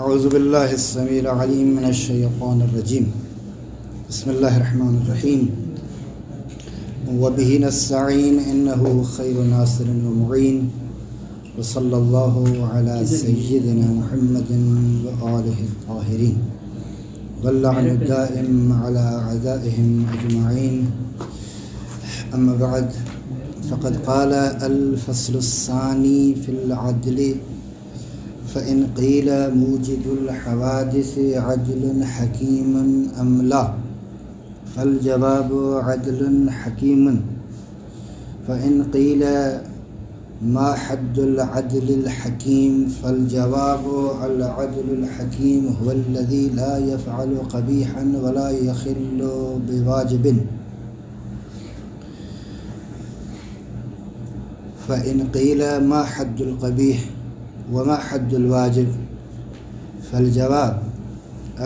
اعوذ باللہ السمیع العلیم من الشیطان الرجیم بسم اللہ الرحمن الرحیم وبہ نستعین انہ خیر ناصر ومعین وصلی اللہ علی سیدنا محمد وآلہ الطاہرین واللعن الدائم علی اعدائہم اجمعین اما بعد فقد قال الفصل الثانی فی العدل فإن قيل موجد الحوادث عدل حكيم أم لا فالجواب عدل حكيم. فإن قيل ما حد العدل الحكيم فالجواب العدل الحكيم هو الذي لا يفعل قبيحا ولا يخل بواجب. فإن قيل ما حد القبيح وما حد الواجب فالجواب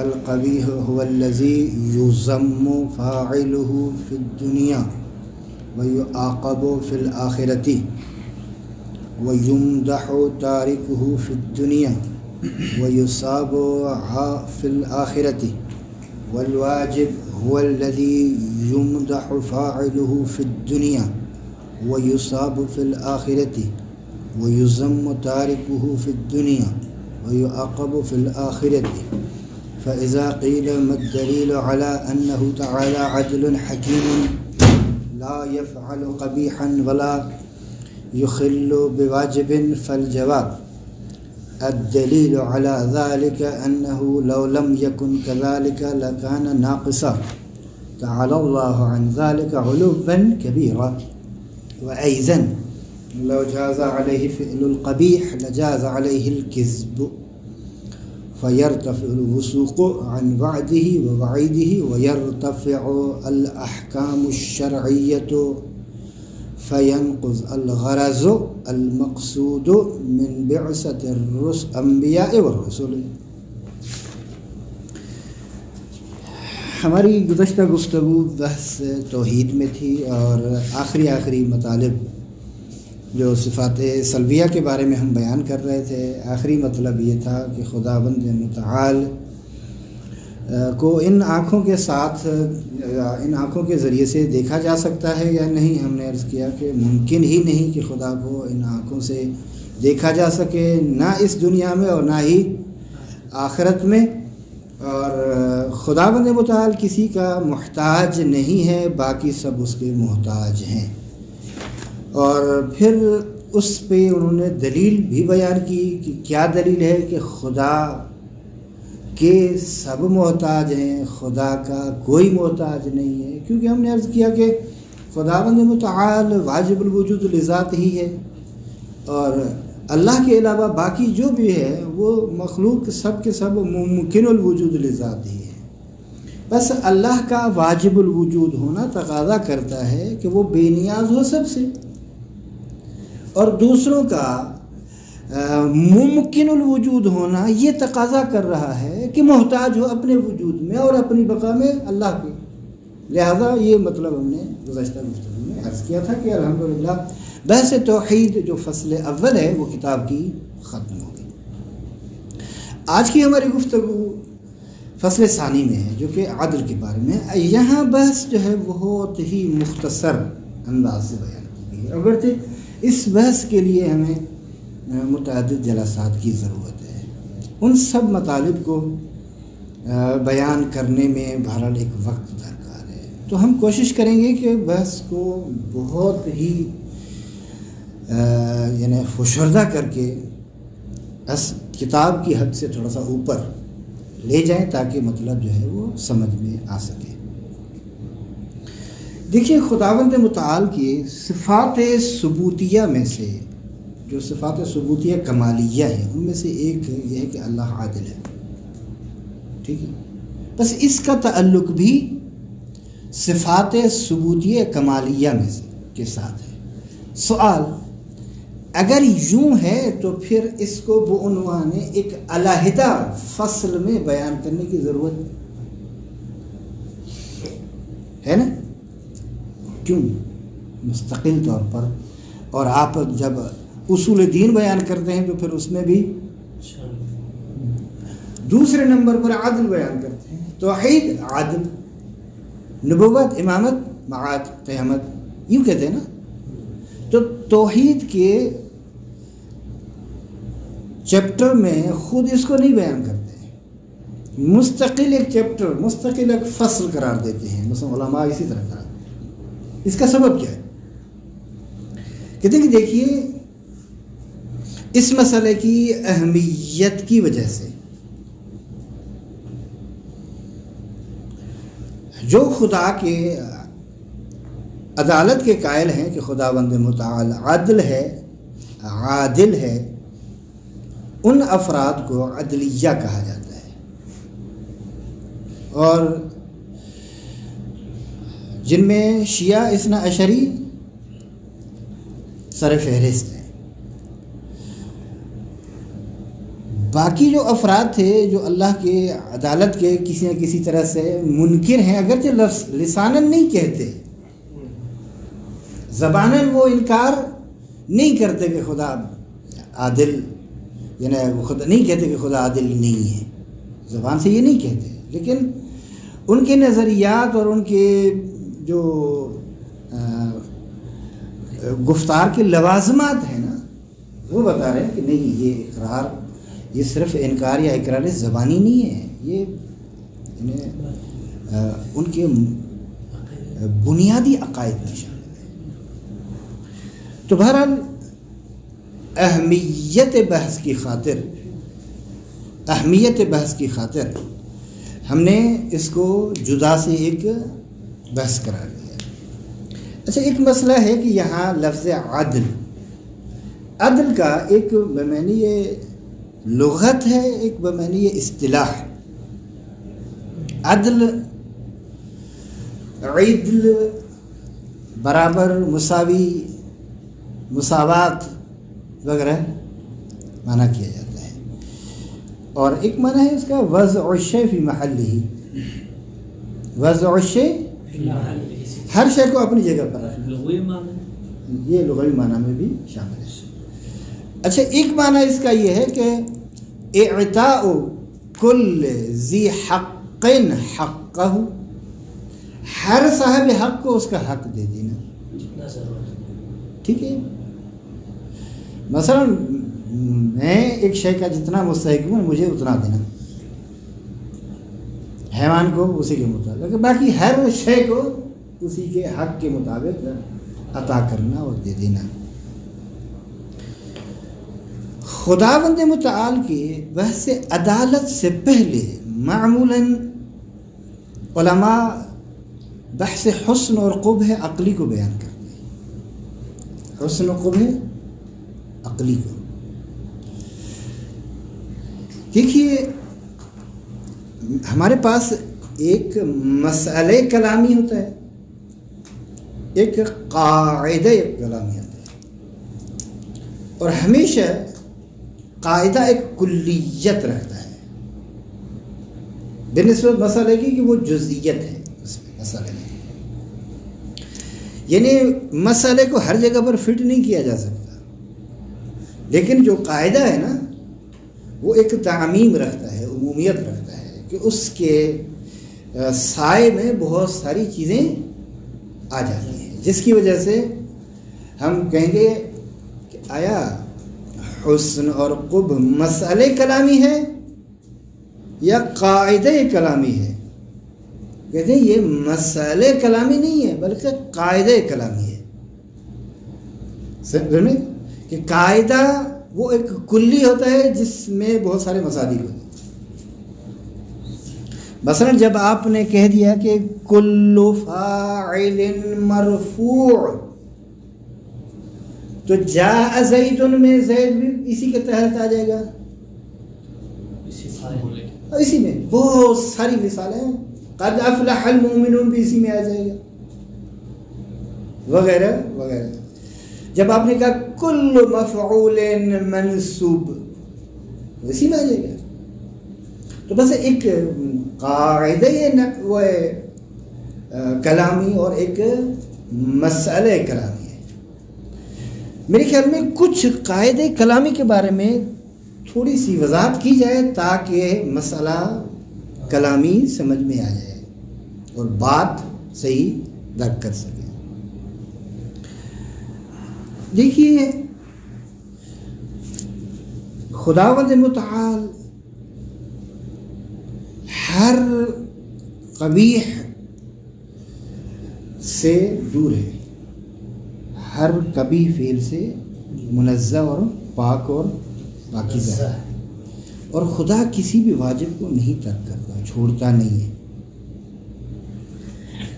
القبيح هو الذي يذم فاعله في الدنيا ويعاقب في الآخرة ويمدح تاركه في الدنيا ويصاب في الآخرة والواجب هو الذي يمدح فاعله في الدنيا ويصاب في الآخرة ويذم تاركه في الدنيا ويعاقب في الآخرة. فإذا قيل ما الدليل على أنه تعالى عدل حكيم لا يفعل قبيحا ولا يخل بواجب فالجواب الدليل على ذلك أنه لو لم يكن كذلك لكان ناقصا تعالى الله عن ذلك علوا كبيرا. وأيضا لو جاز عليه فعل القبيح لجاز عليه الكذب فيرتفع الوثوق عن وعده ووعيده ويرتفع الأحكام الشرعية فينقض الغرض المقصود من بعثة الأنبياء والرسل. ہماری گزشتہ گفتگو بحث توحید میں تھی اور آخری مطالب جو صفات سلبیہ کے بارے میں ہم بیان کر رہے تھے. آخری مطلب یہ تھا کہ خداوند متعال کو ان آنکھوں کے ساتھ ان آنکھوں کے ذریعے سے دیکھا جا سکتا ہے یا نہیں. ہم نے عرض کیا کہ ممکن ہی نہیں کہ خدا کو ان آنکھوں سے دیکھا جا سکے، نہ اس دنیا میں اور نہ ہی آخرت میں. اور خداوند متعال کسی کا محتاج نہیں ہے، باقی سب اس کے محتاج ہیں. اور پھر اس پہ انہوں نے دلیل بھی بیان کی کہ کیا دلیل ہے کہ خدا کے سب محتاج ہیں، خدا کا کوئی محتاج نہیں ہے. کیونکہ ہم نے عرض کیا کہ خداوند متعال واجب الوجود لذات ہی ہے اور اللہ کے علاوہ باقی جو بھی ہے وہ مخلوق سب کے سب ممکن الوجود لذات ہی ہے. بس اللہ کا واجب الوجود ہونا تقاضا کرتا ہے کہ وہ بے نیاز ہو سب سے، اور دوسروں کا ممکن الوجود ہونا یہ تقاضا کر رہا ہے کہ محتاج ہو اپنے وجود میں اور اپنی بقا میں اللہ کے. لہذا یہ مطلب ہم نے گزشتہ گفتگو میں عرض کیا تھا کہ الحمدللہ بحث توحید جو فصل اول ہے وہ کتاب کی ختم ہو گئی. آج کی ہماری گفتگو فصل ثانی میں ہے جو کہ عدل کے بارے میں. یہاں بحث جو ہے بہت ہی مختصر انداز سے بیان کی گئی ہے، اگرچہ اس بحث کے لیے ہمیں متعدد جلسات کی ضرورت ہے. ان سب مطالب کو بیان کرنے میں بہرحال ایک وقت درکار ہے، تو ہم کوشش کریں گے کہ بحث کو بہت ہی یعنی فشردہ کر کے اس کتاب کی حد سے تھوڑا سا اوپر لے جائیں تاکہ مطلب جو ہے وہ سمجھ میں آ سکے. دیکھیے خداوند متعال کی صفات ثبوتیہ میں سے جو صفات ثبوتیہ کمالیہ ہیں ان میں سے ایک یہ ہے کہ اللہ عادل ہے. ٹھیک ہے، بس اس کا تعلق بھی صفات ثبوتیہ کمالیہ میں سے کے ساتھ ہے. سوال اگر یوں ہے تو پھر اس کو بعنوان ایک علیحدہ فصل میں بیان کرنے کی ضرورت ہے نا. کیوں؟ مستقل طور پر. اور آپ جب اصول دین بیان کرتے ہیں تو پھر اس میں بھی دوسرے نمبر پر عدل بیان کرتے ہیں. توحید عدل، نبوت، امامت، معاد، قیامت، یوں کہتے ہیں نا. تو توحید کے چیپٹر میں خود اس کو نہیں بیان کرتے، مستقل ایک چیپٹر، مستقل ایک فصل قرار دیتے ہیں. مثلا علماء اسی طرح قرار دیتے ہیں. اس کا سبب کیا ہے؟ کہتے ہیں کہ دیکھیے اس مسئلے کی اہمیت کی وجہ سے جو خدا کے عدالت کے قائل ہیں کہ خداوند متعال عدل ہے، عادل ہے، ان افراد کو عدلیہ کہا جاتا ہے. اور جن میں شیعہ اثنا عشری سر فہرست ہیں. باقی جو افراد تھے جو اللہ کے عدالت کے کسی نہ کسی طرح سے منکر ہیں، اگرچہ لساناً نہیں کہتے، زباناً وہ انکار نہیں کرتے کہ خدا عادل، یعنی خدا نہیں کہتے کہ خدا عادل نہیں ہے، زبان سے یہ نہیں کہتے، لیکن ان کے نظریات اور ان کے جو گفتار کے لوازمات ہیں نا، وہ بتا رہے ہیں کہ نہیں، یہ اقرار، یہ صرف انکار یا اقرار زبانی نہیں ہے، یہ ان کے بنیادی عقائد میں شامل ہے. تو بہرحال اہمیت بحث کی خاطر ہم نے اس کو جدا سے ایک بحث قرار دیا. اچھا، ایک مسئلہ ہے کہ یہاں لفظ عدل کا ایک بمعنی لغت ہے، ایک بمعنی اصطلاح. عدل، عدل، برابر، مساوی، مساوات وغیرہ معنی کیا جاتا ہے. اور ایک معنی ہے اس کا وضع الشیء فی محلہ، وضع الشیء ہر شے کو اپنی جگہ پر رکھنا، یہ لغوی معنی میں بھی شامل ہے. اچھا، ایک معنی اس کا یہ ہے کہ اعطاء کل ذی حق حقہ، ہر صاحب حق کو اس کا حق دے دینا. ٹھیک ہے، مثلا میں ایک شے کا جتنا مستحق ہوں مجھے اتنا دینا، حیوان کو اسی کے مطابق، باقی ہر شے کو اسی کے حق کے مطابق عطا کرنا اور دے دینا. خداوند متعال کی بحث عدالت سے پہلے معمولاً علماء بحث حسن اور قبح عقلی کو بیان کرتے ہیں. حسن و قبح عقلی کو دیکھیے، ہمارے پاس ایک مسئلہ کلامی ہوتا ہے، ایک قاعدہ کلامی ہوتا ہے، اور ہمیشہ قاعدہ ایک کلیت رہتا ہے بنسبت مسئلے کی کہ وہ جزئیت ہے اس میں مسئلے میں، یعنی مسئلے کو ہر جگہ پر فٹ نہیں کیا جا سکتا، لیکن جو قاعدہ ہے نا وہ ایک تعمیم رکھتا ہے، عمومیت رکھتا ہے کہ اس کے سائے میں بہت ساری چیزیں آ جاتی ہیں، جس کی وجہ سے ہم کہیں گے کہ آیا حسن اور قبح مسئلہ کلامی ہے یا قاعدہ کلامی ہے؟ کہتے ہیں یہ مسئلہ کلامی نہیں ہے بلکہ قاعدہ کلامی ہے. سمجھ میں کہ قاعدہ وہ ایک کلی ہوتا ہے جس میں بہت سارے مصادیق ہوتے ہیں. مثلا جب آپ نے کہہ دیا کہ کل فاعل مرفوع، تو جاء زید میں زید بھی اسی کے تحت آ جائے گا، اسی میں بہت ساری مثالیں ہیں، قد افلح المؤمنون بھی اسی میں آ جائے گا، وغیرہ وغیرہ. جب آپ نے کہا کل مفعول منصوب، اسی میں آ جائے گا. تو بس ایک قاعدہ وہ کلامی اور ایک مسئلہ کلامی ہے. میرے خیال میں کچھ قاعدہ کلامی کے بارے میں تھوڑی سی وضاحت کی جائے تاکہ مسئلہ کلامی سمجھ میں آ جائے اور بات صحیح درک کر سکے. دیکھیے خداوند متعال ہر قبیح سے دور ہے، ہر قبیح فعل سے منزہ اور پاک اور پاکیزہ ہے، اور خدا کسی بھی واجب کو نہیں ترک کرتا، چھوڑتا نہیں ہے.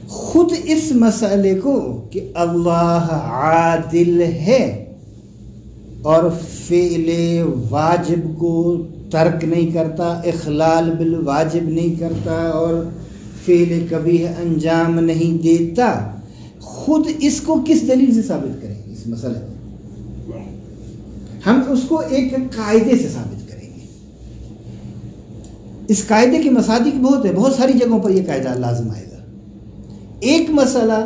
خود اس مسئلے کو کہ اللہ عادل ہے اور فعل واجب کو ترک نہیں کرتا، اخلال بالواجب نہیں کرتا اور فعل قبیح انجام نہیں دیتا، خود اس کو کس دلیل سے ثابت کریں گے؟ اس مسئلے کو ہم اس کو ایک قاعدے سے ثابت کریں گے. اس قاعدے کے مصادیق بہت ہیں، بہت ساری جگہوں پر یہ قاعدہ لازم آئے گا. ایک مسئلہ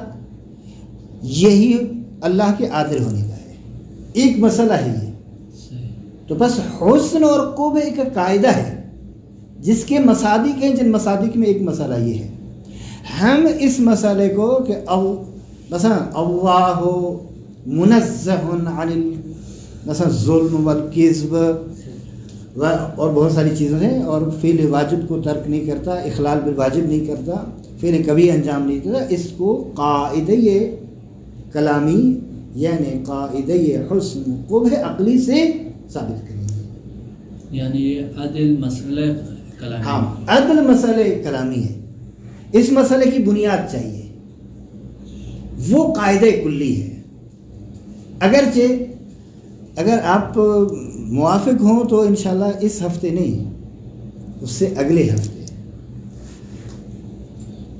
یہی اللہ کے عادل ہونے کا ہے، ایک مسئلہ ہے یہ. تو بس حسن اور قبح ایک قاعدہ ہے جس کے مصادیق ہیں، جن مصادیق میں ایک مسئلہ یہ ہے. ہم اس مسئلے کو کہ مثلا اللہ منزہ عن مثلا ظلم والکذب اور بہت ساری چیزیں ہیں، اور فعل واجب کو ترک نہیں کرتا، اخلال بالواجب نہیں کرتا، فعل کبھی انجام نہیں دیتا، اس کو قاعدہ کلامی یعنی قاعدہ حسن قبح عقلی سے ثابت کریں گے. یعنی یہ عدل مسئلہ کلامی. ہاں، عدل مسئلہ کلامی ہے. اس مسئلے کی بنیاد چاہیے، وہ قاعدہ کلی ہے. اگرچہ اگر آپ موافق ہوں تو انشاءاللہ اس ہفتے نہیں، اس سے اگلے ہفتے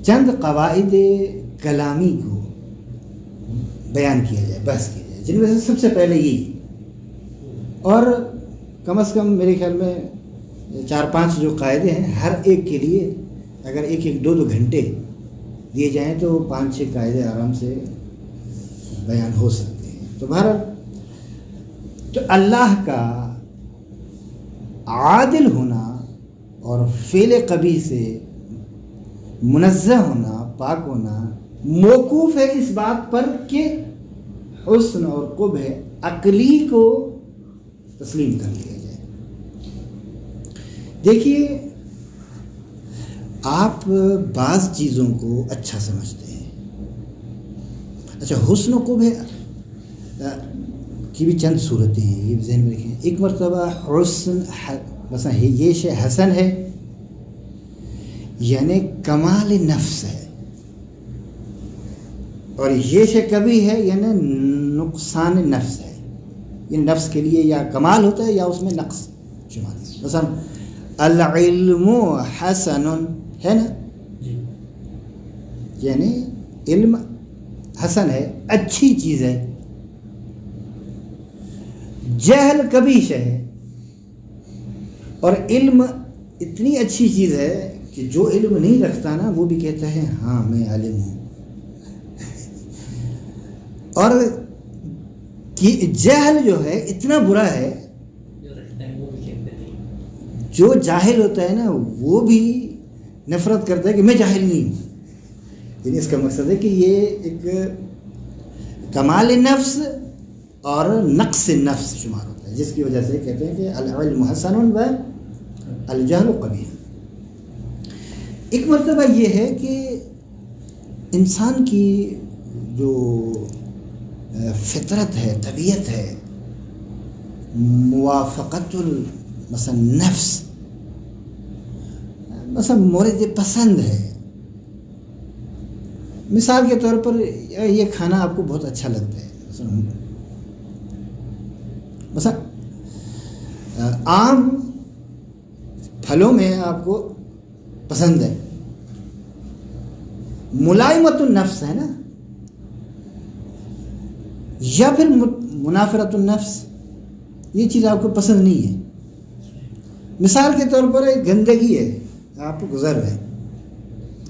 چند قواعد کلامی کو بیان کیا جائے، بحث کیا جائے، جن میں سے سب سے پہلے یہی، اور کم از کم میرے خیال میں 4-5 جو قاعدے ہیں، ہر ایک کے لیے اگر 1-2 گھنٹے دیے جائیں تو 5-6 قاعدے آرام سے بیان ہو سکتے ہیں. تو بہرحال تو اللہ کا عادل ہونا اور فعل قبیح سے منزہ ہونا، پاک ہونا، موقوف ہے اس بات پر کہ حسن اور قبح عقلی کو تسلیم کر لیا جائے. دیکھیے آپ بعض چیزوں کو اچھا سمجھتے ہیں. اچھا، حسن و قبح کی بھی چند صورتیں ہیں، یہ ذہن میں رکھیں. ایک مرتبہ حسن مثلا یہ شے حسن ہے یعنی کمال نفس ہے، اور یہ شے کبھی ہے یعنی نقصان نفس ہے. یہ نفس کے لیے یا کمال ہوتا ہے یا اس میں نقص شمار ہے. مثلا العلم حسن ہے نا، یعنی علم حسن ہے، اچھی چیز ہے. جہل کبھی شے ہے، اور علم اتنی اچھی چیز ہے کہ جو علم نہیں رکھتا نا وہ بھی کہتا ہے ہاں میں عالم ہوں. اور جہل جو ہے اتنا برا ہے، جو جاہل ہوتا ہے نا وہ بھی نفرت کرتا ہے کہ میں جاہل نہیں ہوں. یعنی اس کا مقصد ہے کہ یہ ایک کمال نفس اور نقص نفس شمار ہوتا ہے، جس کی وجہ سے کہتے ہیں کہ العلم حسن و الجہل قبیح. ایک مرتبہ یہ ہے کہ انسان کی جو فطرت ہے، طبیعت ہے، موافقت مثلا نفس، مثلا مورد پسند ہے. مثال کے طور پر یہ کھانا آپ کو بہت اچھا لگتا ہے، مثلا آم پھلوں میں آپ کو پسند ہے، ملائمت النفس ہے نا، یا پھر منافرت النفس، یہ چیز آپ کو پسند نہیں ہے. مثال کے طور پر ایک گندگی ہے آپ کو گزر رہے،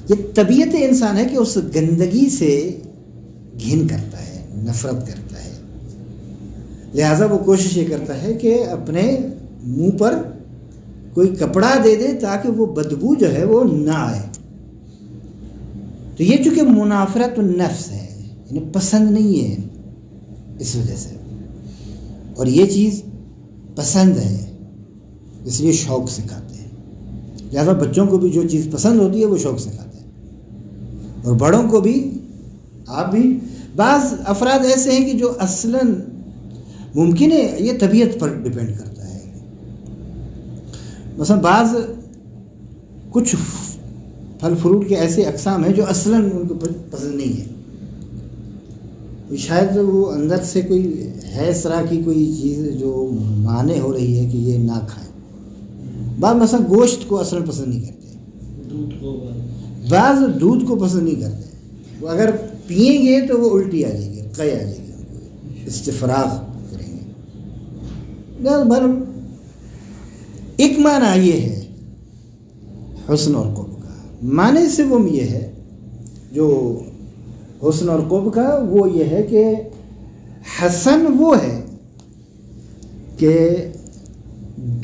یہ طبیعت انسان ہے کہ اس گندگی سے گھن کرتا ہے، نفرت کرتا ہے، لہٰذا وہ کوشش یہ کرتا ہے کہ اپنے منہ پر کوئی کپڑا دے دے تاکہ وہ بدبو جو ہے وہ نہ آئے. تو یہ چونکہ منافرت النفس ہے، یعنی پسند نہیں ہے اس وجہ سے، اور یہ چیز پسند ہے اس لیے شوق سے کھاتے ہیں. لہٰذا بچوں کو بھی جو چیز پسند ہوتی ہے وہ شوق سے کھاتے ہیں، اور بڑوں کو بھی. آپ بھی بعض افراد ایسے ہیں کہ جو اصلاً ممکن ہے یہ طبیعت پر ڈپینڈ کرتا ہے. مثلا بعض کچھ پھل فروٹ کے ایسے اقسام ہیں جو اصلاً ان کو پسند نہیں ہے، شاید وہ اندر سے کوئی ہے اس طرح کی کوئی چیز جو مانے ہو رہی ہے کہ یہ نہ کھائیں. بعض مثلا گوشت کو اصلاً پسند نہیں کرتے، بعض دودھ کو پسند نہیں کرتے. وہ اگر پئیں گے تو وہ الٹی آ جائے گی، قے آ جائے گی، استفراغ کریں گے. بہرحال ایک معنی یہ ہے حسن اور قرب کا. معنی سوم یہ ہے جو حسن اور قرب کا، وہ یہ ہے کہ حسن وہ ہے کہ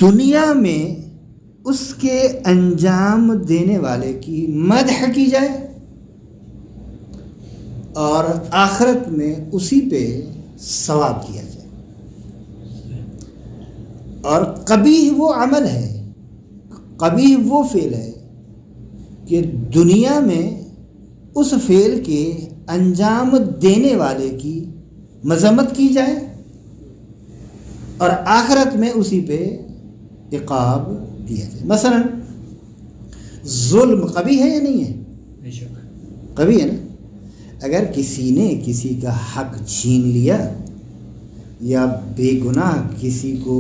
دنیا میں اس کے انجام دینے والے کی مدح کی جائے اور آخرت میں اسی پہ ثواب کیا جائے. اور قبیح وہ عمل ہے، قبیح وہ فعل ہے کہ دنیا میں اس فعل کے انجام دینے والے کی مذمت کی جائے اور آخرت میں اسی پہ عقاب دیا جائے. مثلا ظلم قبیح ہے یا نہیں ہے؟ قبیح ہے نا. اگر کسی نے کسی کا حق چھین لیا یا بے گناہ کسی کو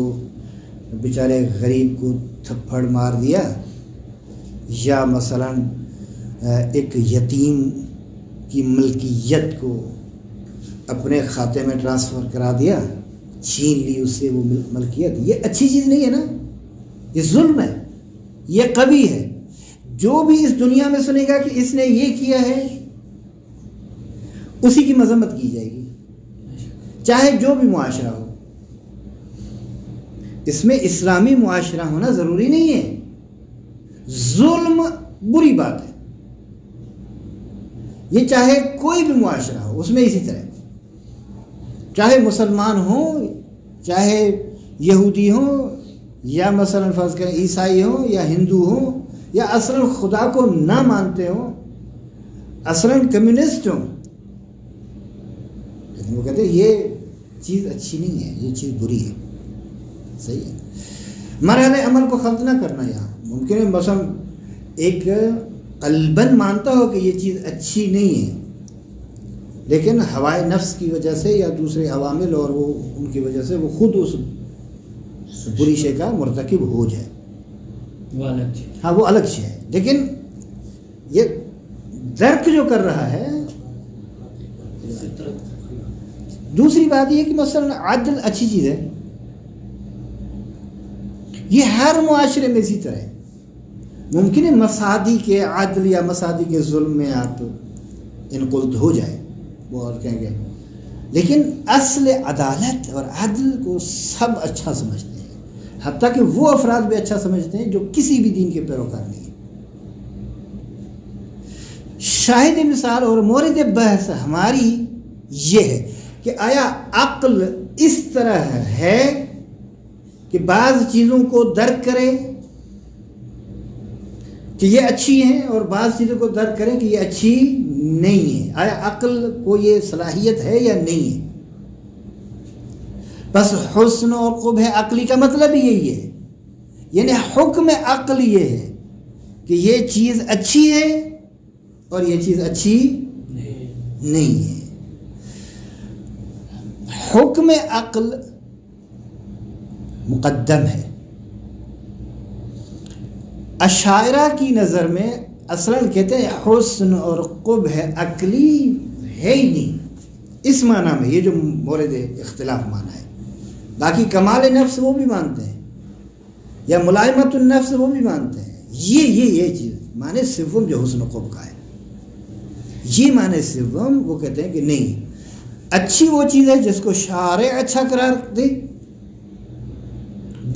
بیچارے غریب کو تھپڑ مار دیا، یا مثلا ایک یتیم کی ملکیت کو اپنے کھاتے میں ٹرانسفر کرا دیا، چھین لی اس سے وہ ملکیت، یہ اچھی چیز نہیں ہے نا، یہ ظلم ہے، یہ قبیح ہے. جو بھی اس دنیا میں سنے گا کہ اس نے یہ کیا ہے اسی کی مذمت کی جائے گی، چاہے جو بھی معاشرہ ہو. اس میں اسلامی معاشرہ ہونا ضروری نہیں ہے. ظلم بری بات ہے، یہ چاہے کوئی بھی معاشرہ ہو اس میں اسی طرح، چاہے مسلمان ہوں، چاہے یہودی ہوں، یا مثلا فرض کریں عیسائی ہوں یا ہندو ہوں، یا اصلا خدا کو نہ مانتے ہوں، اصلا کمیونسٹ ہوں، لیکن وہ کہتے ہیں یہ چیز اچھی نہیں ہے، یہ چیز بری ہے. صحیح ہے. مرحلہ عمل کو خلط نہ کرنا. یہاں ممکن ہے مثلا ایک قلباً مانتا ہو کہ یہ چیز اچھی نہیں ہے، لیکن ہوائے نفس کی وجہ سے یا دوسرے عوامل اور وہ ان کی وجہ سے وہ خود اس بری شے کا مرتکب ہو جائے، وہ الگ چیز. ہاں وہ الگ چیز ہے، لیکن یہ درک جو کر رہا ہے. دوسری بات یہ کہ مثلا عدل اچھی چیز ہے، یہ ہر معاشرے میں اسی طرح ہے. ممکن ہے مسادی کے عدل یا مسادی کے ظلم میں آپ انقلت ہو جائے، وہ اور کہیں گے، لیکن اصل عدالت اور عدل کو سب اچھا سمجھتے ہیں، حتیٰ کہ وہ افراد بھی اچھا سمجھتے ہیں جو کسی بھی دین کے پیروکار نہیں ہیں. شاہد مثال اور مورد بحث ہماری یہ ہے کہ آیا عقل اس طرح ہے کہ بعض چیزوں کو درک کرے کہ یہ اچھی ہیں اور بعض چیزوں کو درک کریں کہ یہ اچھی نہیں ہے. آیا عقل کو یہ صلاحیت ہے یا نہیں ہے؟ بس حسن اور قبح عقلی کا مطلب یہی ہے، یعنی حکم عقل یہ ہے کہ یہ چیز اچھی ہے اور یہ چیز اچھی نہیں ہے. حکم عقل مقدم ہے. اشاعرہ کی نظر میں اصلاً کہتے ہیں حسن اور قبح عقلی ہے ہی نہیں اس معنی میں، یہ جو مورد اختلاف معنی ہے. باقی کمال نفس وہ بھی مانتے ہیں یا ملائمت النفس وہ بھی مانتے ہیں. یہ چیز معنی سوم جو حسن و قبح کا ہے، یہ معنی سوم وہ کہتے ہیں کہ نہیں، اچھی وہ چیز ہے جس کو شارع اچھا قرار دے،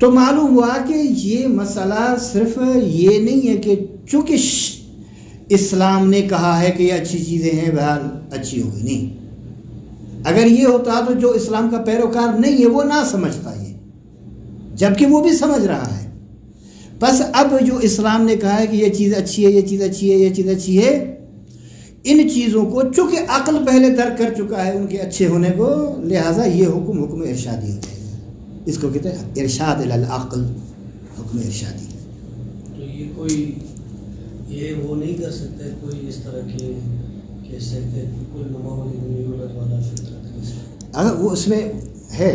تو معلوم ہوا کہ یہ مسئلہ صرف یہ نہیں ہے کہ چونکہ اسلام نے کہا ہے کہ یہ اچھی چیزیں ہیں بہرحال اچھی ہوگی، نہیں، اگر یہ ہوتا تو جو اسلام کا پیروکار نہیں ہے وہ نہ سمجھتا یہ، جبکہ وہ بھی سمجھ رہا ہے۔ بس اب جو اسلام نے کہا ہے کہ یہ چیز اچھی ہے، یہ چیز اچھی ہے، یہ چیز اچھی ہے، ان چیزوں کو چونکہ عقل پہلے درک کر چکا ہے ان کے اچھے ہونے کو، لہٰذا یہ حکم ارشادی ہو جائے گا۔ اس کو کہتے ہیں ارشاد العقل، حکم ارشادی۔ تو یہ کوئی یہ وہ نہیں کر سکتا کوئی اس طرح کے کہہ سکتے کوئی نماولت والا فطرت، اگر وہ اس میں ہے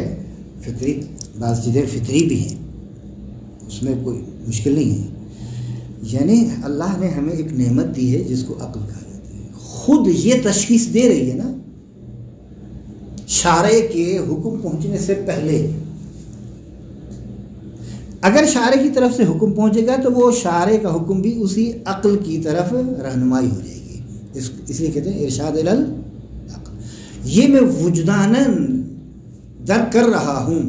فطری، بعض چیزیں فطری بھی ہیں، اس میں کوئی مشکل نہیں ہے، یعنی اللہ نے ہمیں ایک نعمت دی ہے جس کو عقل کہا جاتا ہے، خود یہ تشخیص دے رہی ہے نا شارع کے حکم پہنچنے سے پہلے۔ اگر شارع کی طرف سے حکم پہنچے گا تو وہ شارع کا حکم بھی اسی عقل کی طرف رہنمائی ہو جائے گی، اس لیے کہتے ہیں ارشاد العقل۔ یہ میں وجداناً درک کر رہا ہوں،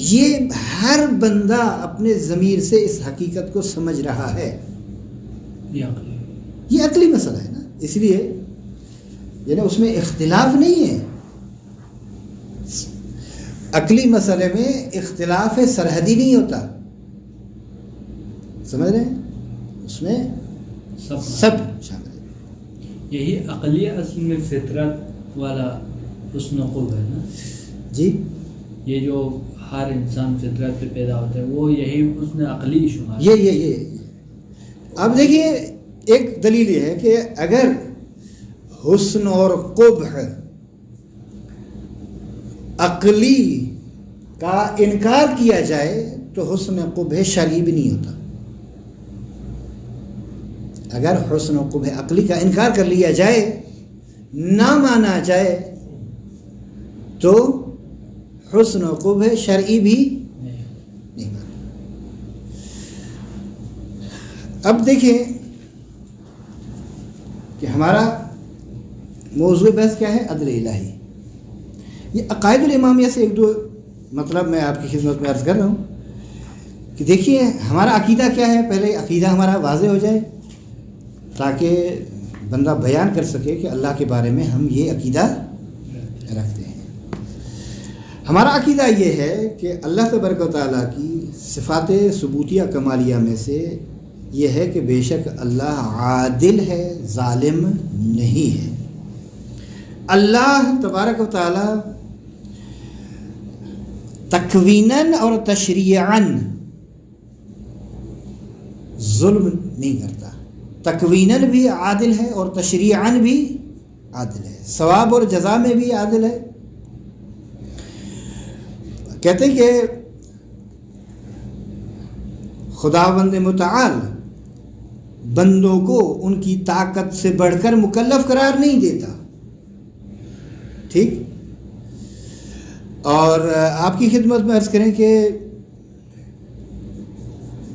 یہ ہر بندہ اپنے ضمیر سے اس حقیقت کو سمجھ رہا ہے، یہ عقلی مسئلہ ہے نا، اس لیے یعنی اس میں اختلاف نہیں ہے۔ عقلی مسئلے میں اختلاف سرحدی نہیں ہوتا، سمجھ رہے ہیں، اس میں سب شامل ہے۔ یہی عقلی اصل میں فطرت والا حسن و خوب ہے نا جی، یہ جو ہر انسان فطرت پہ پیدا ہوتا ہے وہ یہی حسن عقلی شمار۔ یہ اب دیکھیے ایک دلیل یہ ہے کہ اگر حسن اور قبح عقلی کا انکار کیا جائے تو حسن قبح شرعی بھی نہیں ہوتا۔ اگر حسن و قبح عقلی کا انکار کر لیا جائے، نہ مانا جائے، تو حسن و قبح شرعی بھی نہیں مانا۔ اب دیکھیں کہ ہمارا موضوع بحث کیا ہے، عدل الہی۔ یہ عقائد الامامیہ سے ایک دو مطلب میں آپ کی خدمت میں عرض کر رہا ہوں کہ دیکھیے ہمارا عقیدہ کیا ہے، پہلے عقیدہ ہمارا واضح ہو جائے تاکہ بندہ بیان کر سکے کہ اللہ کے بارے میں ہم یہ عقیدہ رکھتے ہیں۔ ہمارا عقیدہ یہ ہے کہ اللہ تبارک و تعالیٰ کی صفات ثبوتیہ کمالیہ میں سے یہ ہے کہ بے شک اللہ عادل ہے، ظالم نہیں ہے۔ اللہ تبارک و تعالیٰ تکویناً اور تشریعاً ظلم نہیں کرتا، تکویناً بھی عادل ہے اور تشریعاً بھی عادل ہے، ثواب اور جزا میں بھی عادل ہے۔ کہتے ہیں کہ خداوند متعال بندوں کو ان کی طاقت سے بڑھ کر مکلف قرار نہیں دیتا، ٹھیک، اور آپ کی خدمت میں عرض کریں کہ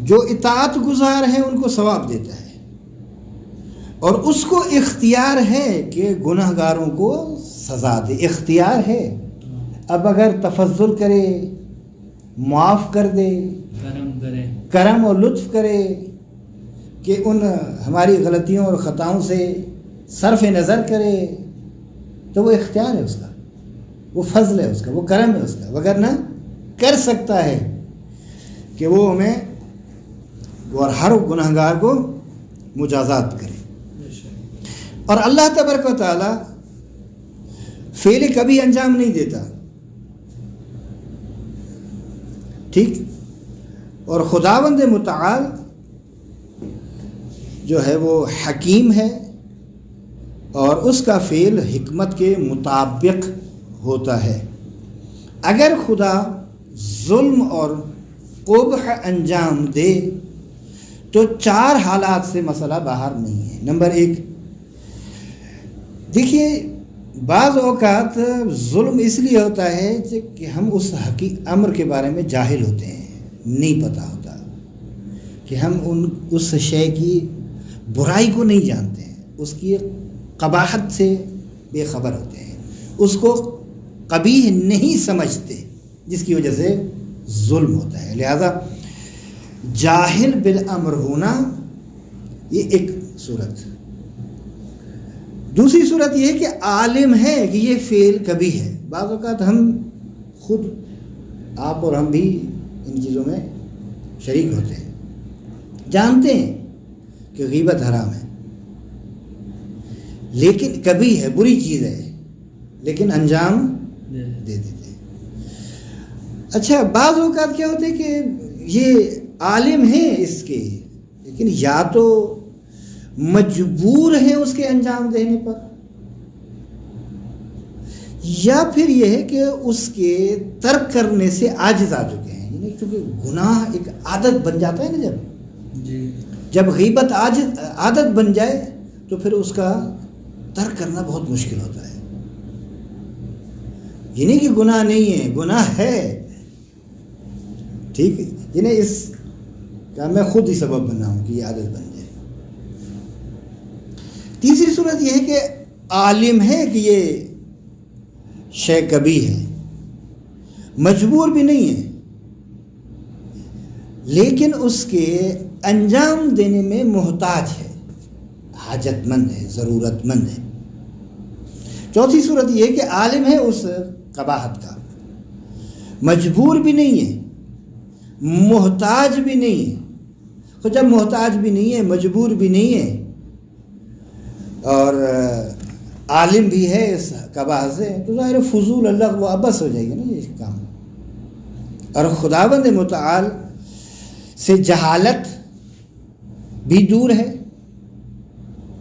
جو اطاعت گزار ہیں ان کو ثواب دیتا ہے، اور اس کو اختیار ہے کہ گناہ گاروں کو سزا دے، اختیار ہے۔ اب اگر تفضل کرے، معاف کر دے، کرم اور لطف کرے کہ ان ہماری غلطیوں اور خطاؤں سے صرف نظر کرے، تو وہ اختیار ہے اس کا، وہ فضل ہے اس کا، وہ کرم ہے اس کا، وگرنہ کر سکتا ہے کہ وہ ہمیں اور ہر گناہ گار کو مجازات کرے۔ اور اللہ تبارک و تعالی فعل کبھی انجام نہیں دیتا، ٹھیک، اور خداوند متعال جو ہے وہ حکیم ہے اور اس کا فعل حکمت کے مطابق ہوتا ہے۔ اگر خدا ظلم اور قبح انجام دے تو چار حالات سے مسئلہ باہر نہیں ہے۔ نمبر ایک، دیکھیے بعض اوقات ظلم اس لیے ہوتا ہے کہ ہم اس امر کے بارے میں جاہل ہوتے ہیں، نہیں پتہ ہوتا کہ ہم اس شے کی برائی کو نہیں جانتے ہیں، اس کی قباحت سے بے خبر ہوتے ہیں، اس کو قبیح نہیں سمجھتے، جس کی وجہ سے ظلم ہوتا ہے. لہذا جاہل بالامر ہونا یہ ایک صورت. دوسری صورت یہ ہے کہ عالم ہے کہ یہ فعل کبھی ہے. بعض اوقات ہم خود آپ اور ہم بھی ان چیزوں میں شریک ہوتے ہیں, جانتے ہیں کہ غیبت حرام ہے, لیکن کبھی ہے, بری چیز ہے, لیکن انجام دے دیتے ہیں. اچھا, بعض اوقات کیا ہوتا ہے کہ یہ عالم ہیں اس کے, لیکن یا تو مجبور ہیں اس کے انجام دینے پر, یا پھر یہ ہے کہ اس کے ترک کرنے سے عاجز آ چکے ہیں. یعنی چونکہ گناہ ایک عادت بن جاتا ہے نا, جب غیبت عادت بن جائے تو پھر اس کا ترک کرنا بہت مشکل ہوتا ہے. یہ نہیں کہ گناہ نہیں ہے, گناہ ہے, ٹھیک ہے, یعنی اس کا میں خود ہی سبب بنا ہوں کہ یہ عادت بن جائے. تیسری صورت یہ ہے کہ عالم ہے کہ یہ شے کبھی ہے, مجبور بھی نہیں ہے, لیکن اس کے انجام دینے میں محتاج ہے, حاجت مند ہے, ضرورت مند ہے. چوتھی صورت یہ ہے کہ عالم ہے اس قباحت کا, مجبور بھی نہیں ہے, محتاج بھی نہیں ہے. تو جب محتاج بھی نہیں ہے, مجبور بھی نہیں ہے, اور عالم بھی ہے اس قباحت سے, تو ظاہر فضول اللہ و عبث ہو جائے گی نا یہ کام. اور خداوند متعال سے جہالت بھی دور ہے,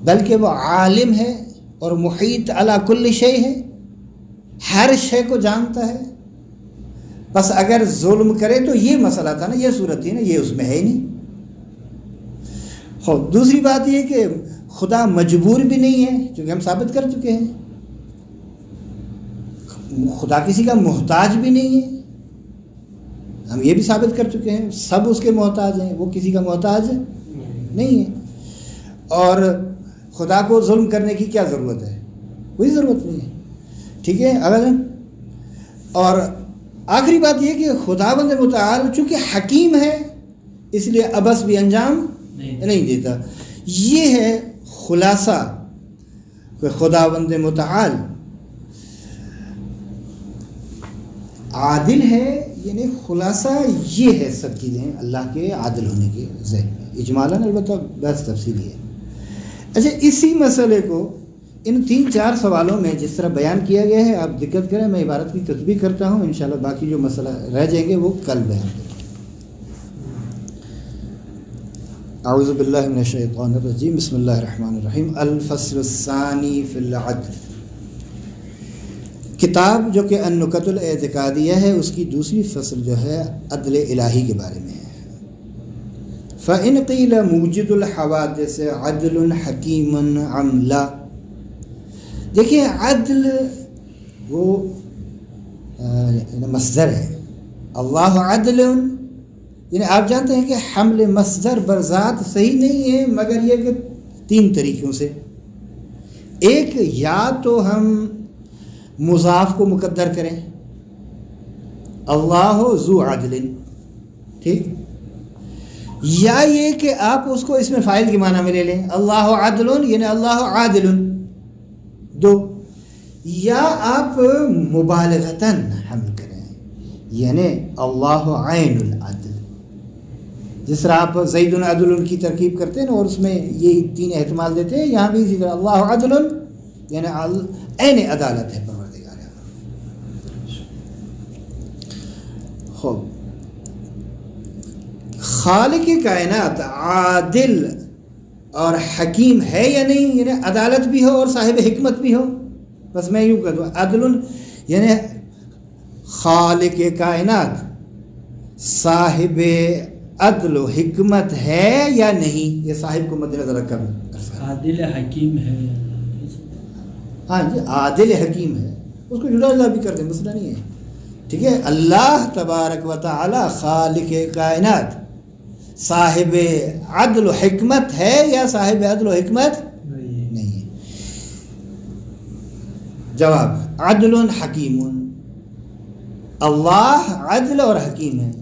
بلکہ وہ عالم ہے اور محیط علی کل شیء ہے, ہر شے کو جانتا ہے. بس اگر ظلم کرے تو یہ مسئلہ تھا نا, یہ صورت تھی نا, یہ اس میں ہے ہی نہیں. دوسری بات یہ کہ خدا مجبور بھی نہیں ہے, چونکہ ہم ثابت کر چکے ہیں. خدا کسی کا محتاج بھی نہیں ہے, ہم یہ بھی ثابت کر چکے ہیں. سب اس کے محتاج ہیں, وہ کسی کا محتاج نہیں ہے. اور خدا کو ظلم کرنے کی کیا ضرورت ہے؟ کوئی ضرورت نہیں ہے, ٹھیک ہے. اگر اور آخری بات یہ کہ خداوند متعال چونکہ حکیم ہے, اس لیے عبث بھی انجام نہیں دیتا. یہ ہے خلاصہ کہ خداوند متعال عادل ہے. یعنی خلاصہ یہ ہے سب چیزیں اللہ کے عادل ہونے کے ذہن میں. اجمالاً البتہ بحث تفصیلی ہے. اچھا, اسی مسئلے کو ان 3-4 سوالوں میں جس طرح بیان کیا گیا ہے آپ دقت کریں, میں عبارت کی تطبیق کرتا ہوں. انشاءاللہ باقی جو مسئلہ رہ جائیں گے وہ کل بیان کریں. اعوذ باللہ من الشیطان الرجیم, بسم اللہ الرحمن الرحیم. الفصل الثانی فی العدل. کتاب جو کہ النکت الاعتقادیہ ہے, اس کی دوسری فصل جو ہے عدل الہی کے بارے میں ہے. فَإِنْ قِيلَ مُوجِدُ الْحَوَادِثِ عَدْلٌ حَكِيمٌ أَمْ لَا. دیکھیں, عدل وہ مصدر ہے, اللہ عدل, یعنی آپ جانتے ہیں کہ حمل مصدر برذات صحیح نہیں ہے, مگر یہ کہ 3 طریقوں سے. ایک, یا تو ہم مضاف کو مقدر کریں, اللہ ذو عدل, ٹھیک, یا یہ کہ آپ اس کو اس میں فاعل کے معنی میں لے لیں, اللہ عدل یعنی اللہ عادل. 2, یا آپ مبالغتاً حمل کریں, یعنی اللہ عین العدل. جس طرح آپ زید عدل کی ترکیب کرتے ہیں نا, اور اس میں یہ 3 احتمال دیتے ہیں, یہاں بھی اسی طرح اللہ عدل یعنی عین عدالت ہے پروردگار. خوب, خالق کائنات عادل اور حکیم ہے یا نہیں, یعنی عدالت بھی ہو اور صاحب حکمت بھی ہو. بس میں یوں کہہ دوں, عدل یعنی خالق کائنات صاحب عدل و حکمت ہے یا نہیں, یہ صاحب کو مد نظر رکھا. عادل حکیم ہے, ہاں جی, عادل حکیم ہے, اس کو جدا جدا بھی کر دیں, مسئلہ نہیں ہے, ٹھیک ہے. اللہ تبارک و تعالی خالق کائنات صاحب عدل و حکمت ہے یا صاحب عدل و حکمت نہیں ہے. جواب, عدل حکیم, اللہ عدل اور حکیم ہے،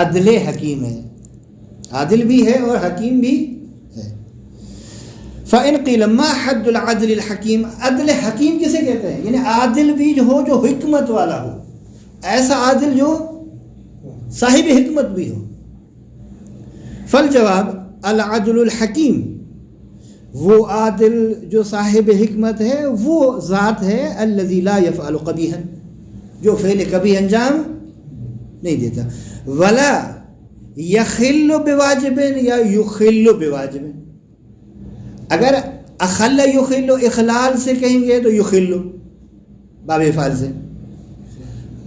عدل حکیم ہے، عادل بھی ہے اور حکیم بھی ہے۔ فَإِنْ قِيلَ مَا حَدُّ الْعَدْلِ الْحَكِيمِ، عدل حکیم کسے کہتے ہیں؟ یعنی عادل بھی جو حکمت والا ہو، ایسا عادل جو صاحب حکمت بھی ہو۔ فالجواب العدل الحکیم، وہ عادل جو صاحب حکمت ہے وہ ذات ہے الذی لا یفعل قبیحا، جو فعل کبھی انجام نہیں دیتا، ولا یخل بواجب یا یخل بواجب، اگر اخل یخل اخلال سے کہیں گے تو یخل باب افعال سے،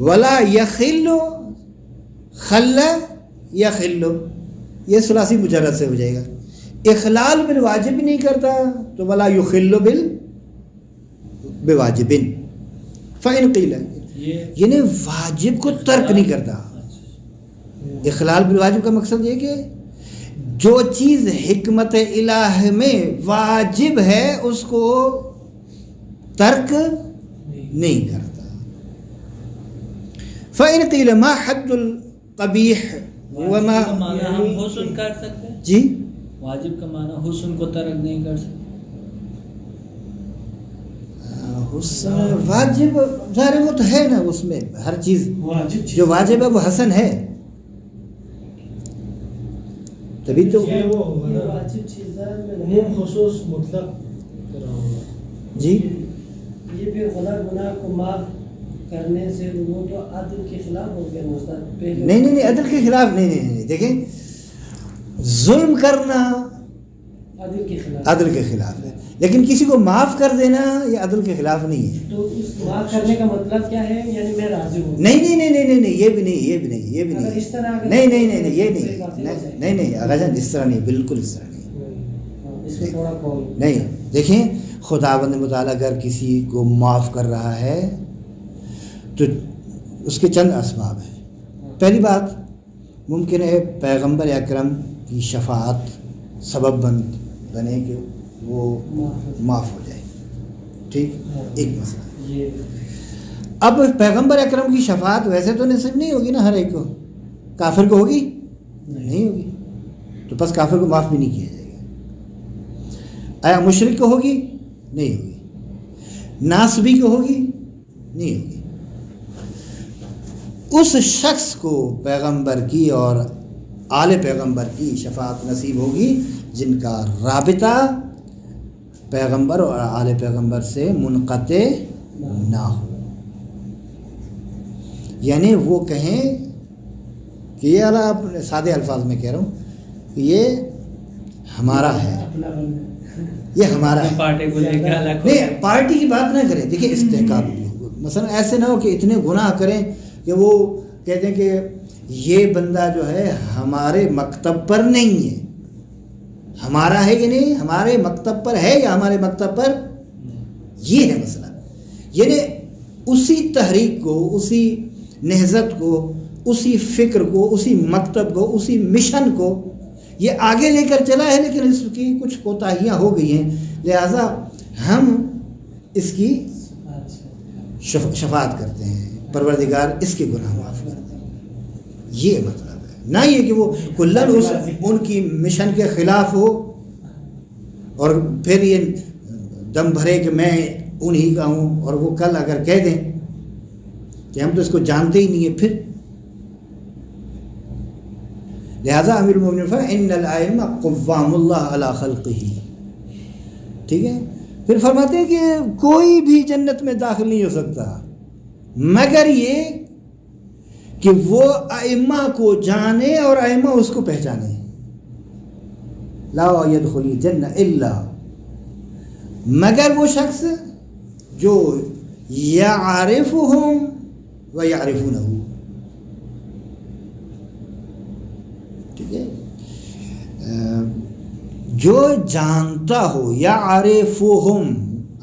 ولا یخل خل یخل یہ ثلاثی مجرد سے ہو جائے گا، اخلال بالواجب نہیں کرتا تو ولا یخل بواجب۔ فإن قیل یعنی واجب کو ترک نہیں کرتا، اخلال بالواجب کا مقصد یہ کہ جو چیز حکمت الہ میں واجب ہے اس کو ترک نہیں کرتا۔ فإن قیل ما حد القبیح وما، واجب کا معنی ہم حسن کر سکتے ہیں؟ جی واجب کا معنی حسن کو ترک نہیں کر سکتے؟ حسن واجب ظاہر وہ تو ہے نا، اس میں ہر چیز جو واجب ہے وہ حسن ہے، تبھی تو یہ وہ واجب چیز ہے، عموم خصوص مطلق کرا ہوگا جی یہ بھی گناہ کو معاف کرنے سے وہ تو عدل کے خلاف ہو گیا مستقبل پہلے۔ نہیں عدل کے خلاف نہیں، دیکھیں ظلم کرنا عدل کے خلاف، عدل کے خلاف ہے، لیکن کسی کو معاف کر دینا یہ عدل کے خلاف نہیں ہے۔ تو اس معاف کرنے کا مطلب کیا ہے؟ یعنی میں راضی ہوں۔ نہیں یہ بھی نہیں اگر اس طرح نہیں یہ نہیں آغا جان، اس طرح نہیں، بالکل اس طرح نہیں، اس میں تھوڑا قول نہیں۔ دیکھیں خداوند متعالی اگر کسی کو معاف کر رہا ہے تو اس کے چند اسباب ہیں۔ پہلی بات ممکن ہے پیغمبر اکرم کی شفاعت سبب بنے کہ وہ معاف ہو جائے، ٹھیک، ایک مسئلہ۔ اب پیغمبر اکرم کی شفاعت ویسے تو نصیب نہیں ہوگی نا ہر ایک کو، کافر کو ہوگی؟ نہیں ہوگی، تو بس کافر کو معاف بھی نہیں کیا جائے گا۔ آیا مشرک کو ہوگی؟ نہیں ہوگی۔ ناصبی کو ہوگی؟ نہیں ہوگی۔ اس شخص کو پیغمبر کی اور آل پیغمبر کی شفاعت نصیب ہوگی جن کا رابطہ پیغمبر اور آل پیغمبر سے منقطع نہ ہو، یعنی وہ کہیں کہ یہ اپنے سادے الفاظ میں کہہ رہا ہوں کہ یہ ہمارا ہے، یہ ہمارا ہے، پارٹی کو لے کے الگ نہیں پارٹی کی بات نہ کریں۔ دیکھیں استحقاق بھی ہو، مثلا ایسے نہ ہو کہ اتنے گناہ کریں کہ وہ کہتے ہیں کہ یہ بندہ جو ہے ہمارے مکتب پر نہیں ہے، ہمارا ہے کہ نہیں، ہمارے مکتب پر ہے یا ہمارے مکتب پر، یہ ہے مسئلہ۔ یعنی اسی تحریک کو، اسی نہضت کو، اسی فکر کو، اسی مکتب کو، اسی مشن کو یہ آگے لے کر چلا ہے، لیکن اس کی کچھ کوتاہیاں ہو گئی ہیں، لہذا ہم اس کی شفاعت کرتے ہیں، پروردگار اس کے گناہ معاف کرتے ہیں، یہ مطلب ہے۔ نہ یہ کہ وہ کلن ان کی مشن کے خلاف ہو اور پھر یہ دم بھرے کہ میں انہی کا ہوں، اور وہ کل اگر کہہ دیں کہ ہم تو اس کو جانتے ہی نہیں ہیں، پھر لہذا امیر المومنین فرمایا ان الائمہ قوام اللہ علی خلقہ، ٹھیک ہے۔ پھر فرماتے ہیں کہ کوئی بھی جنت میں داخل نہیں ہو سکتا مگر یہ کہ وہ ائمہ کو جانے اور ائمہ اس کو پہچانے، لا يدخل الجنہ الا، مگر وہ شخص جو یعرفہم و یعرفونہ، ٹھیک ہے، جو جانتا ہو، یعرفہم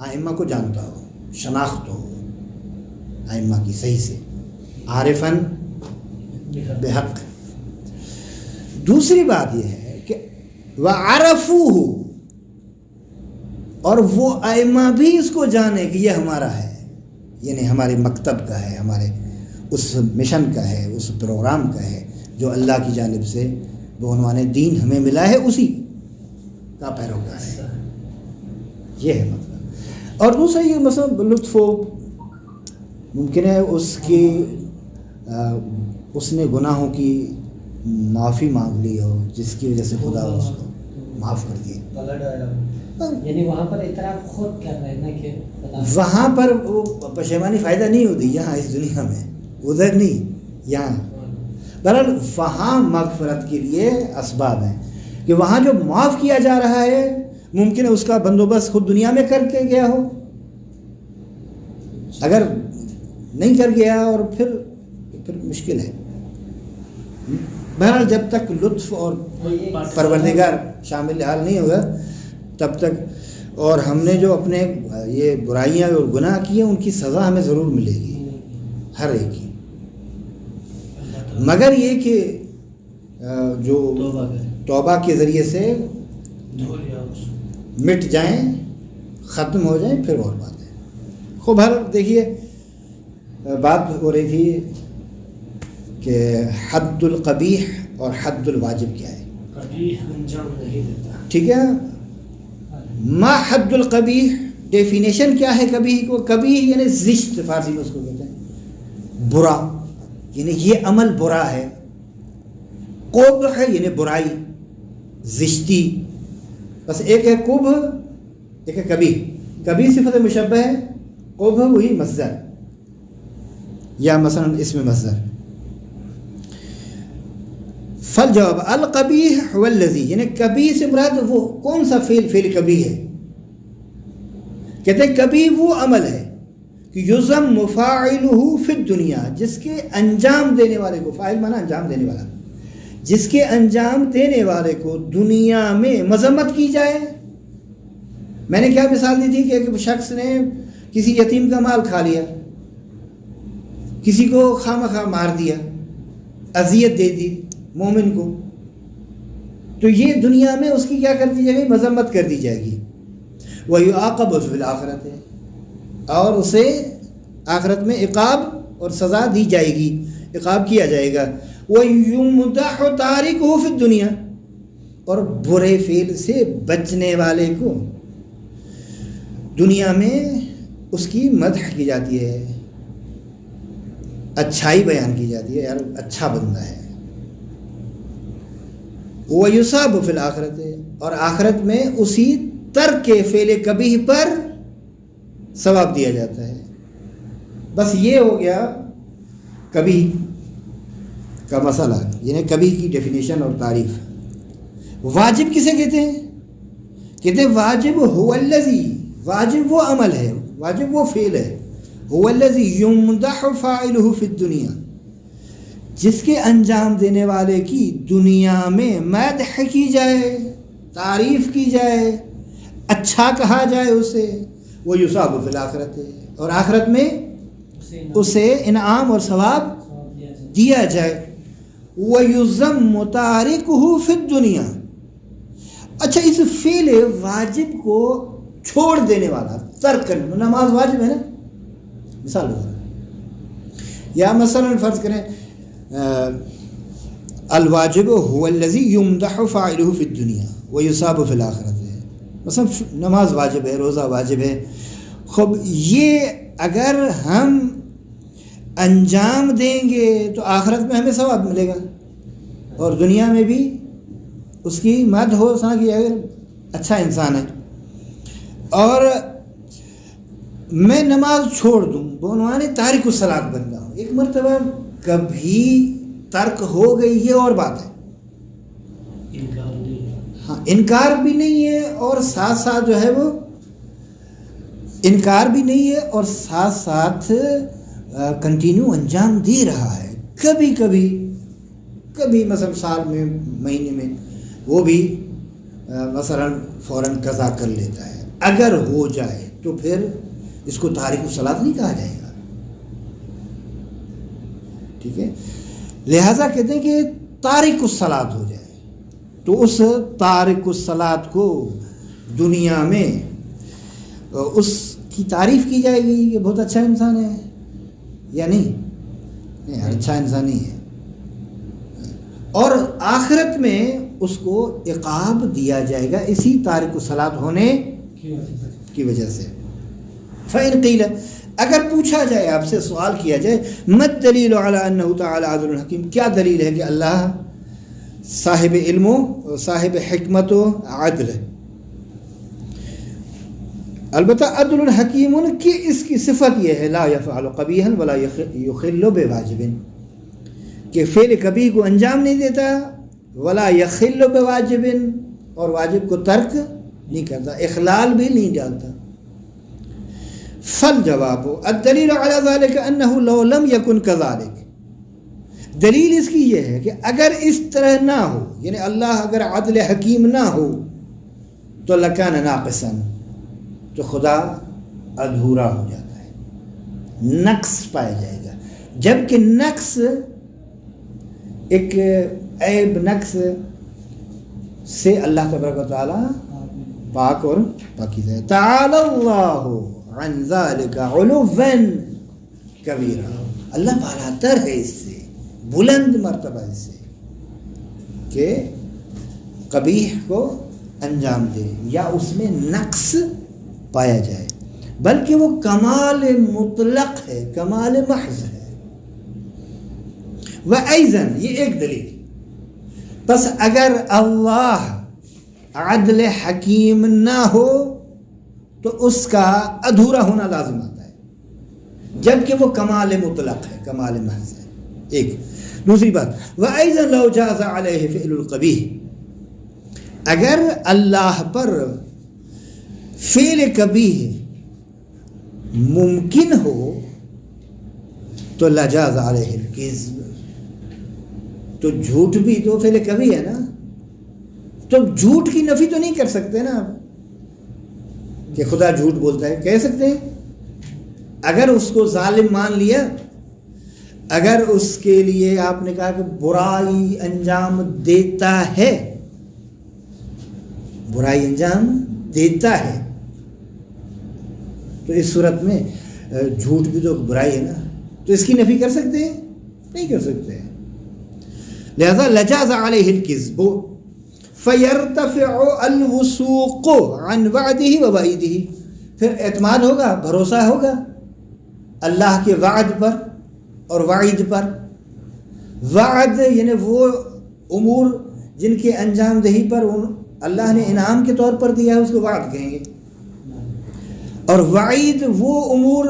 ائمہ کو جانتا ہو، شناخت ہو ائمہ کی صحیح سے، عارفاً بحق۔ دوسری بات یہ ہے کہ وعرفوہ، اور وہ ائمہ بھی اس کو جانے کہ یہ ہمارا ہے، یعنی ہمارے مکتب کا ہے، ہمارے اس مشن کا ہے، اس پروگرام کا ہے جو اللہ کی جانب سے بعنوان دین ہمیں ملا ہے، اسی کا پیروکار ہے. یہ ہے مطلب. اور دوسرا یہ مثلا لطف ممکن ہے اس نے گناہوں کی معافی مانگ لی ہو جس کی وجہ سے خدا اس کو معاف کر دیا. یعنی وہاں پر اعتراف خود کر رہے ہیں نا کہ وہاں پر وہ پشیمانی فائدہ نہیں ہوتی، یہاں اس دنیا میں، ادھر نہیں، یہاں. بہرحال وہاں مغفرت کے لیے اسباب ہیں کہ وہاں جو معاف کیا جا رہا ہے ممکن ہے اس کا بندوبست خود دنیا میں کر کے گیا ہو. اگر نہیں کر گیا اور پھر مشکل ہے. بہرحال جب تک لطف اور پروردگار شامل حال نہیں ہوگا تب تک، اور ہم نے جو اپنے یہ برائیاں اور گناہ کیے ان کی سزا ہمیں ضرور ملے گی ہر ایک کی، مگر یہ کہ جو توبہ کے ذریعے سے مٹ جائیں، ختم ہو جائیں، پھر اور بات ہے. خوب ہر دیکھیے بات ہو رہی تھی کہ حد القبیح اور حد الواجب کیا ہے. قبیح انجام نہیں دیتا. ٹھیک ہے، ما حد القبیح ڈیفینیشن کیا ہے قبیح کو؟ قبیح یعنی زشت، فارسی میں اس کو کہتے ہیں برا، یعنی یہ عمل برا ہے. قبح ہے یعنی برائی، زشتی. بس ایک ہے قبح، ایک ہے قبیح. قبیح صفت مشبہ ہے، قبح وہی مصدر یا مثلا اسم مصدر. فالجواب القبیح هو الذی، یعنی قبیح سے مراد وہ کون سا فعل قبیح ہے؟ کہتے ہیں قبیح وہ عمل ہے کہ یذم مفاعلہ فی الدنیا، جس کے انجام دینے والے کو، فاعل مانا انجام دینے والا، جس کے انجام دینے والے کو دنیا میں مذمت کی جائے. میں نے کیا مثال دی تھی کہ ایک شخص نے کسی یتیم کا مال کھا لیا، کسی کو خواہ مار دیا، اذیت دے دی مومن کو، تو یہ دنیا میں اس کی کیا کر دی جائے گی؟ مذمت کر دی جائے گی. وَيُعَاقَبُ فِي الْآخِرَةِ، اور اسے آخرت میں عقاب اور سزا دی جائے گی، عقاب کیا جائے گا. وَيُمْدَحُ تَارِكُهُ فِي الدُّنْيَا، اور برے فعل سے بچنے والے کو دنیا میں اس کی مدح کی جاتی ہے، اچھائی بیان کی جاتی ہے، یار اچھا بندہ ہے. وَيُصَابُ فِي الْآخِرَةِ، اور آخرت میں اسی ترک فعل قبیح پر ثواب دیا جاتا ہے. بس یہ ہو گیا قبیح کا مسئلہ، یعنی قبیح کی ڈیفینیشن اور تعریف. واجب کسے کہتے ہیں؟ کہتے ہیں واجب هو الذی، واجب وہ عمل ہے، واجب وہ فعل ہے، هو الذی یمدح فاعلہ فی الدنیا، جس کے انجام دینے والے کی دنیا میں مدح کی جائے، تعریف کی جائے، اچھا کہا جائے اسے. وہ یصاب فی الآخرۃ، اور آخرت میں اسے انعام اور ثواب دیا جائے. وَيُذَمُّ تَارِكُهُ فِي الدُّنْيَا. اچھا، اس فعل واجب کو چھوڑ دینے والا، ترک کرنے، نماز واجب ہے نا، مثال بتا، یا مثلا فرض کریں الواجب هو الذی یمدح فاعلہ فی الدنیا ویصاب فی الآخرۃ، مثلا نماز واجب ہے، روزہ واجب ہے. خب یہ اگر ہم انجام دیں گے تو آخرت میں ہمیں ثواب ملے گا اور دنیا میں بھی اس کی مدح ہو سنا کہ اگر اچھا انسان ہے. اور میں نماز چھوڑ دوں، بعنوان تارک الصلاۃ بن جاؤں، ایک مرتبہ کبھی ترک ہو گئی، یہ اور بات ہے، ہاں انکار بھی نہیں ہے اور ساتھ ساتھ جو ہے وہ انکار بھی نہیں ہے اور ساتھ ساتھ کنٹینیو انجام دے رہا ہے. کبھی کبھی مثلا سال میں، مہینے میں، وہ بھی مثلا فوراً قضا کر لیتا ہے. اگر ہو جائے تو پھر اس کو تارک الصلاۃ نہیں کہا جائے گا. ٹھیک ہے، لہذا کہتے ہیں کہ تارک الصلاۃ ہو جائے تو اس تارک الصلاۃ کو دنیا میں اس کی تعریف کی جائے گی کہ بہت اچھا انسان ہے یا نہیں. نہیں، اچھا انسان نہیں ہے، اور آخرت میں اس کو عقاب دیا جائے گا اسی تارک الصلاۃ ہونے کی وجہ سے۔ فَإِنْ قِيلَ، اگر پوچھا جائے، آپ سے سوال کیا جائے، مَا الدَّلِيلُ عَلَىٰ أَنَّهُ تَعَالَىٰ عَدْلٌ حَكِيمٌ، کیا دلیل ہے کہ اللہ صاحب علم و صاحب حکمت و عدل ہے؟ البتہ عدل حکیم کی اس کی صفت یہ ہے، لا يفعل قبیحا ولا یخل بواجب، کہ فعل کبھی کو انجام نہیں دیتا، ولا یخل بواجب، اور واجب کو ترک نہیں کرتا، اخلال بھی نہیں ڈالتا۔ فالجواب الدلیل علی ذلك انه لو لم يكن كذلك، دلیل اس کی یہ ہے کہ اگر اس طرح نہ ہو، یعنی اللہ اگر عدل حکیم نہ ہو تو لکان ناقصا، تو خدا ادھورا ہو جاتا ہے، نقص پایا جائے گا، جبکہ نقص ایک عیب، نقص سے اللہ تبارک و تعالی پاک اور پاکیزہ ہے۔ تعالی اللہ عن ذلك علوا کبیرا، اللہ بالاتر ہے اس سے، بلند مرتبہ اس سے کہ قبیح کو انجام دے یا اس میں نقص پایا جائے، بلکہ وہ کمال مطلق ہے، کمال محض ہے۔ وَأَيْضًا، یہ ایک دلیل، بس اگر اللہ عدل حکیم نہ ہو تو اس کا ادھورا ہونا لازم آتا ہے، جبکہ وہ کمال مطلق ہے، کمال محض ہے۔ ایک دوسری بات، وَأَيْضًا لَوْ جَازَ عَلَيْهِ فِعْلُ الْقَبِيحِ، اگر اللہ پر فعل کبیح ممکن ہو تو لجاز علیہ الکذب، تو جھوٹ بھی تو فعل کبیح ہے نا، تو جھوٹ کی نفی تو نہیں کر سکتے نا آپ کہ خدا جھوٹ بولتا ہے، کہہ سکتے ہیں؟ اگر اس کو ظالم مان لیا، اگر اس کے لیے آپ نے کہا کہ برائی انجام دیتا ہے، برائی انجام دیتا ہے، تو اس صورت میں جھوٹ بھی تو برائی ہے نا، تو اس کی نفی کر سکتے ہیں؟ نہیں کر سکتے ہیں۔ لہذا لجاز علیہ الکذب فیرتفع الوثوق عن وعدہ ووعیدہ، پھر اعتماد ہوگا، بھروسہ ہوگا اللہ کے وعد پر اور وعید پر۔ وعد یعنی وہ امور جن کے انجام دہی پر اللہ نے انعام کے طور پر دیا ہے، اس کو وعد کہیں گے، اور وعید وہ امور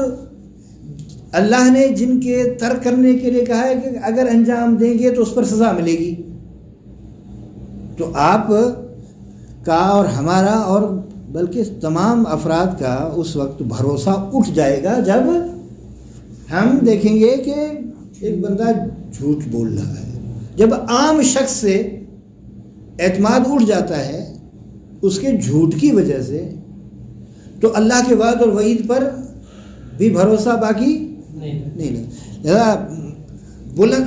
اللہ نے جن کے ترک کرنے کے لیے کہا ہے کہ اگر انجام دیں گے تو اس پر سزا ملے گی۔ تو آپ کا اور ہمارا اور بلکہ تمام افراد کا اس وقت بھروسہ اٹھ جائے گا جب ہم دیکھیں گے کہ ایک بندہ جھوٹ بول رہا ہے۔ جب عام شخص سے اعتماد اٹھ جاتا ہے اس کے جھوٹ کی وجہ سے، تو اللہ کے وعد اور وعید پر بھی بھروسہ باقی نہیں، بلند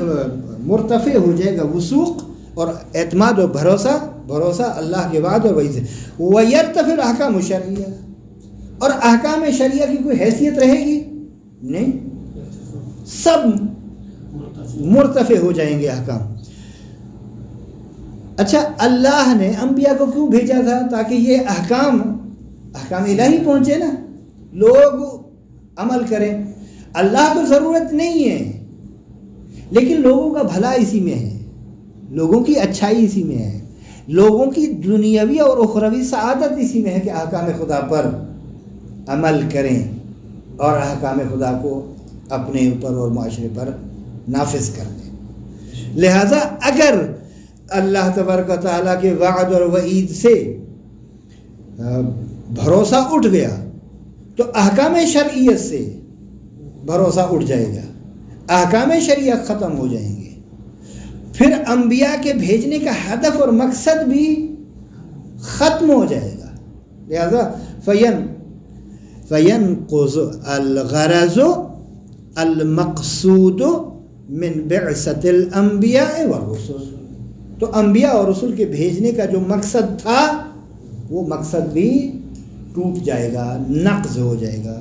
مرتفع ہو جائے گا وثوق اور اعتماد و بھروسہ اللہ کے وعد اور وعید سے۔ وَيَرْتَفِعُ الْأَحْكَامُ الشَّرْعِيَّةُ، اور احکام شریعہ کی کوئی حیثیت رہے گی نہیں، سب مرتفع ہو جائیں گے احکام۔ اچھا، اللہ نے انبیاء کو کیوں بھیجا تھا؟ تاکہ یہ احکام الہی پہنچے نا، لوگ عمل کریں۔ اللہ کو ضرورت نہیں ہے، لیکن لوگوں کا بھلا اسی میں ہے، لوگوں کی اچھائی اسی میں ہے، لوگوں کی دنیاوی اور اخروی سعادت اسی میں ہے کہ احکام خدا پر عمل کریں اور احکام خدا کو اپنے اوپر اور معاشرے پر نافذ کر دیں۔ لہذا اگر اللہ تبارک و تعالیٰ کے وعد اور وعید سے بھروسہ اٹھ گیا تو احکام شرعیت سے بھروسہ اٹھ جائے گا، احکام شریعہ ختم ہو جائیں گے، پھر انبیاء کے بھیجنے کا ہدف اور مقصد بھی ختم ہو جائے گا۔ لہذا فینقض الغرض المقصود من بعثۃ الانبیاء والرسل، تو انبیاء اور رسول کے بھیجنے کا جو مقصد تھا وہ مقصد بھی ٹوٹ جائے گا، نقض ہو جائے گا۔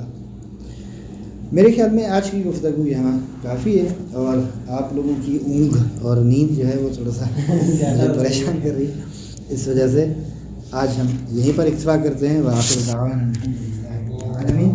میرے خیال میں آج کی گفتگو یہاں کافی ہے، اور آپ لوگوں کی اونگ اور نیند جو ہے وہ تھوڑا سا مجھے پریشان کر رہی ہے، اس وجہ سے آج ہم یہیں پر اکتفا کرتے ہیں۔ وآخر دعوانا الحمدللہ رب العالمین۔